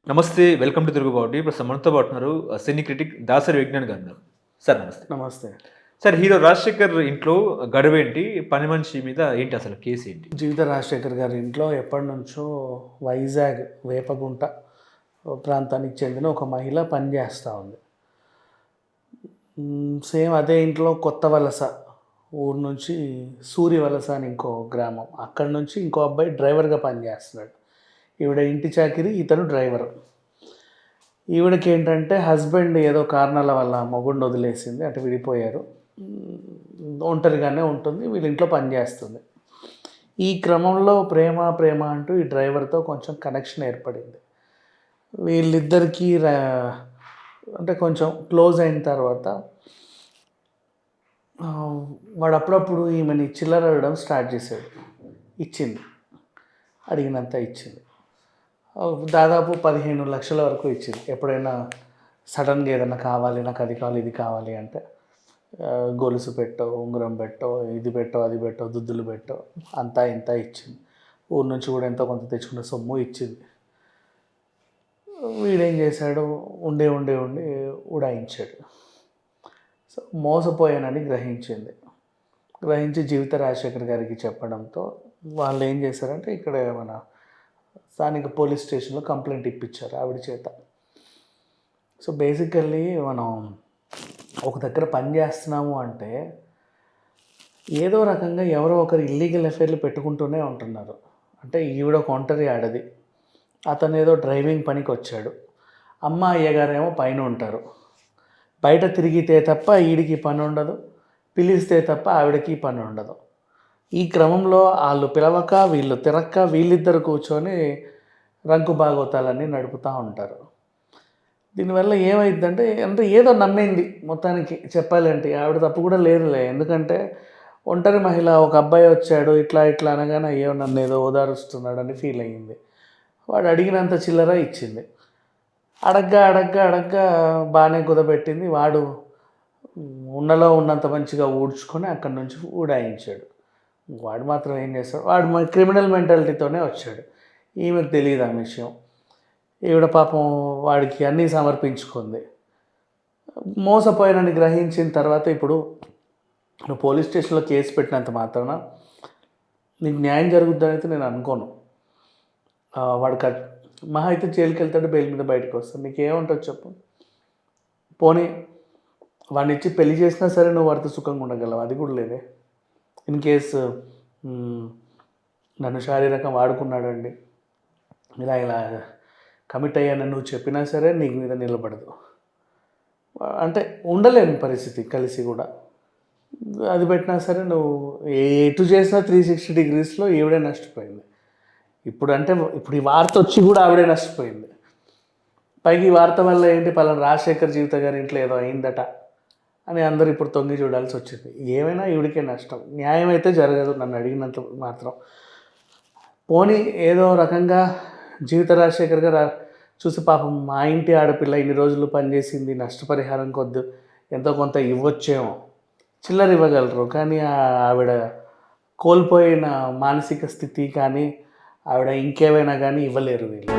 నమస్తే. Welcome to తిరుగుబాటు. ఇప్పుడు మనతో పాటు ఉన్నారు సినీ క్రిటిక్ దాసరి విజ్ఞాన్ గారు ఉన్నారు. సార్ నమస్తే. నమస్తే. సార్ హీరో 'రాజశేఖర్' ఇంట్లో గడువేంటి? పని మనిషి మీద ఏంటి అసలు కేసేంటి? జీవిత రాజశేఖర్ గారి ఇంట్లో ఎప్పటినుంచో వైజాగ్ వేపగుంట ప్రాంతానికి చెందిన ఒక మహిళ పనిచేస్తూ ఉంది. సేమ్ అదే ఇంట్లో కొత్త వలస ఊరు నుంచి సూర్యవలస అని ఇంకో గ్రామం, అక్కడి నుంచి ఇంకో అబ్బాయి డ్రైవర్గా పనిచేస్తున్నాడు. ఈవిడ ఇంటి చాకిరి, ఇతను డ్రైవర్. ఈవిడకి ఏంటంటే హస్బెండ్ ఏదో కారణాల వల్ల మొగుడిని వదిలేసింది, అంటే విడిపోయారు. ఒంటరిగానే ఉంటుంది, వీళ్ళ ఇంట్లో పనిచేస్తుంది. ఈ క్రమంలో ప్రేమ ప్రేమ అంటూ ఈ డ్రైవర్తో కొంచెం కనెక్షన్ ఏర్పడింది. వీళ్ళిద్దరికీ అంటే కొంచెం క్లోజ్ అయిన తర్వాత వాడు అప్పుడప్పుడు ఈమెని చిల్లర అడగడం స్టార్ట్ చేశాడు. ఇచ్చింది, అడిగినంత ఇచ్చింది. దాదాపు 15 లక్షల వరకు ఇచ్చింది. ఎప్పుడైనా సడన్గా ఏదైనా కావాలి, నాకు అది కావాలి ఇది కావాలి అంటే గొలుసు పెట్టో, ఉంగరం పెట్టో, ఇది పెట్టో, అది పెట్టో, దుద్దులు పెట్టో, అంతా ఇంత ఇచ్చింది. ఊరు నుంచి కూడా ఎంతో కొంత తెచ్చుకున్న సొమ్ము ఇచ్చింది. వీడేం చేశాడు, ఉండి ఉడాయించాడు. సో మోసపోయానని గ్రహించి జీవిత రాజశేఖర్ గారికి చెప్పడంతో వాళ్ళు ఏం చేశారంటే ఇక్కడ మన స్థానిక పోలీస్ స్టేషన్లో కంప్లైంట్ ఇప్పించారు ఆవిడ చేత. సో బేసికల్లీ మనం ఒక దగ్గర పని చేస్తున్నాము అంటే ఏదో రకంగా ఎవరో ఒకరు ఇల్లీగల్ అఫైర్లు పెట్టుకుంటూనే ఉంటున్నారు. అంటే ఈవిడ ఒక ఒంటరి ఆడది, అతను ఏదో డ్రైవింగ్ పనికి వచ్చాడు, అమ్మ అయ్యగారేమో పైన ఉంటారు. బయట తిరిగితే తప్ప ఈడికి పని ఉండదు, పిలిస్తే తప్ప ఆవిడకి పని ఉండదు. ఈ క్రమంలో వాళ్ళు పిలవక వీళ్ళు తిరక్క వీళ్ళిద్దరు కూర్చొని రంకు భాగవతాలన్నీ నడుపుతూ ఉంటారు. దీనివల్ల ఏమైందంటే అంటే ఏదో నమ్మింది మొత్తానికి చెప్పాలంటే. ఆవిడ తప్పు కూడా లేదులే, ఎందుకంటే ఒంటరి మహిళ, ఒక అబ్బాయి వచ్చాడు ఇట్లా అనగానే అయ్యో నన్ను ఏదో ఓదారుస్తున్నాడని ఫీల్ అయ్యింది. వాడు అడిగినంత చిల్లర ఇచ్చింది. అడగ్గా బాగానే కుదబెట్టింది. వాడు ఉన్నలో ఉన్నంత మంచిగా ఊడ్చుకొని అక్కడి నుంచి ఊడాయించాడు. వాడు మాత్రం ఏం చేస్తాడు, వాడు క్రిమినల్ మెంటాలిటీతోనే వచ్చాడు. ఈమెకు తెలియదు ఆ విషయం. ఈవిడ పాపం వాడికి అన్నీ సమర్పించుకుంది. మోసపోయానని గ్రహించిన తర్వాత ఇప్పుడు నువ్వు పోలీస్ స్టేషన్లో కేసు పెట్టినంత మాత్రాన నీకు న్యాయం జరుగుద్దని అయితే నేను అనుకోను. వాడు మహా అయితే జైలుకి వెళ్తాడు, బెయిల్ మీద బయటకు వస్తాడు. నీకేముంటుంది చెప్పు. పోనీ వాడిని ఇచ్చి పెళ్లి చేసినా సరే నువ్వు వాడితో సుఖంగా ఉండగలవు, అది కూడా లేదే. ఇన్ కేసు నన్ను శారీరకంగా వాడుకున్నాడండి, ఇలా కమిట్ అయ్యానని నువ్వు చెప్పినా సరే నీకు మీద నిలబడదు. అంటే ఉండలేని పరిస్థితి కలిసి కూడా. అది పెట్టినా సరే నువ్వు ఎటు చేసినా 360 డిగ్రీస్లో ఈవిడే నష్టపోయింది. ఇప్పుడు ఈ వార్త వచ్చి కూడా ఆవిడే నష్టపోయింది. పైకి ఈ వార్త వల్ల ఏంటి, పలానా రాజశేఖర్ జీవిత గారి ఇంట్లో ఏదో అయిందట అని అందరూ ఇప్పుడు తొంగి చూడాల్సి వచ్చింది. ఏమైనా ఈవిడికే నష్టం, న్యాయం అయితే జరగదు నన్ను అడిగినంత మాత్రం. పోనీ ఏదో రకంగా జీవిత రాజశేఖర్ గారు చూసి పాపం మా ఇంటి ఆడపిల్ల ఇన్ని రోజులు పనిచేసింది, నష్టపరిహారం కొద్ది ఎంతో కొంత ఇవ్వచ్చేమో, చిల్లర ఇవ్వగలరు. కానీ ఆవిడ కోల్పోయిన మానసిక స్థితి కానీ ఆవిడ ఇంకేమైనా కానీ ఇవ్వలేరు వీళ్ళు.